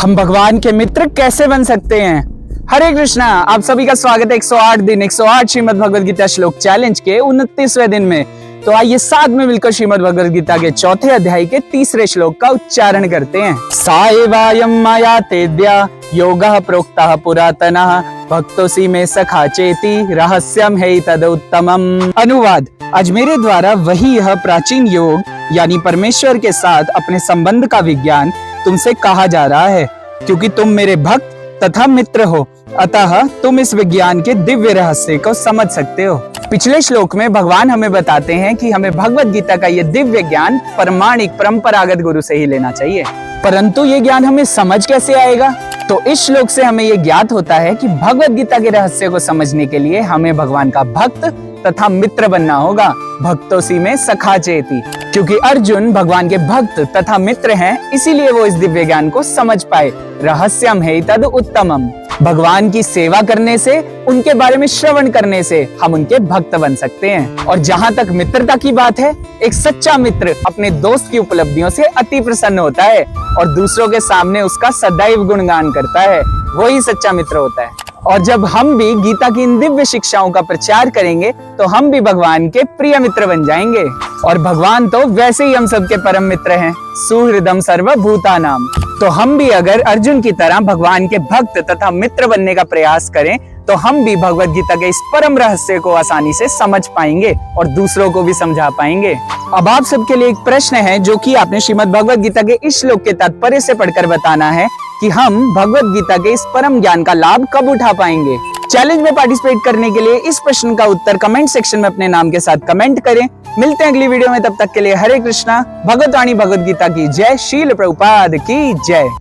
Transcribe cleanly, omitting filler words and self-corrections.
हम भगवान के मित्र कैसे बन सकते हैं। हरे कृष्णा, आप सभी का स्वागत है 108 दिन 108 श्रीमद् भगवद गीता श्लोक चैलेंज के 29वें दिन में। तो आइए साथ में मिलकर श्रीमद् भगवद गीता के चौथे अध्याय के तीसरे श्लोक का उच्चारण करते हैं। सा एवायं माया तेद्या योगः प्रोक्तः पुरातनः भक्तोसी में सखा चेति रहस्यम है तदुत्तमम्। अनुवाद, आज मेरे द्वारा वही यह प्राचीन योग यानी परमेश्वर के साथ अपने संबंध का विज्ञान तुमसे कहा जा रहा है, क्योंकि तुम मेरे भक्त तथा मित्र हो, अतः तुम इस विज्ञान के दिव्य रहस्य को समझ सकते हो। पिछले श्लोक में भगवान हमें बताते हैं कि हमें भगवत गीता का यह दिव्य ज्ञान प्रमाणिक परंपरागत गुरु से ही लेना चाहिए, परंतु ये ज्ञान हमें समझ कैसे आएगा। तो इस श्लोक से हमें ये ज्ञात होता है कि भगवत गीता के रहस्य को समझने के लिए हमें भगवान का भक्त तथा मित्र बनना होगा। भक्तोसी में सखा चेति, क्योंकि अर्जुन भगवान के भक्त तथा मित्र हैं, इसीलिए वो इस दिव्य ज्ञान को समझ पाए। रहस्यम है तद उत्तमम, भगवान की सेवा करने से, उनके बारे में श्रवण करने से हम उनके भक्त बन सकते हैं। और जहाँ तक मित्रता की बात है, एक सच्चा मित्र अपने दोस्त की उपलब्धियों से अति प्रसन्न होता है और दूसरों के सामने उसका सदैव गुणगान करता है, वही सच्चा मित्र होता है। और जब हम भी गीता की इन दिव्य शिक्षाओं का प्रचार करेंगे तो हम भी भगवान के प्रिय मित्र बन जाएंगे। और भगवान तो वैसे ही हम सबके परम मित्र हैं, सुहृदम सर्वभूतानाम। तो हम भी अगर अर्जुन की तरह भगवान के भक्त तथा मित्र बनने का प्रयास करें तो हम भी भगवत गीता के इस परम रहस्य को आसानी से समझ पाएंगे और दूसरों को भी समझा पाएंगे। अब आप सबके लिए एक प्रश्न है, जो कि आपने श्रीमद् भगवत गीता के इस श्लोक के तात्पर्य से पढ़कर बताना है कि हम भगवत गीता के इस परम ज्ञान का लाभ कब उठा पाएंगे। चैलेंज में पार्टिसिपेट करने के लिए इस प्रश्न का उत्तर कमेंट सेक्शन में अपने नाम के साथ कमेंट करें। मिलते हैं अगली वीडियो में, तब तक के लिए हरे कृष्णा। भगवत वाणी भगवत गीता की जय। शील प्रभुपाद की जय।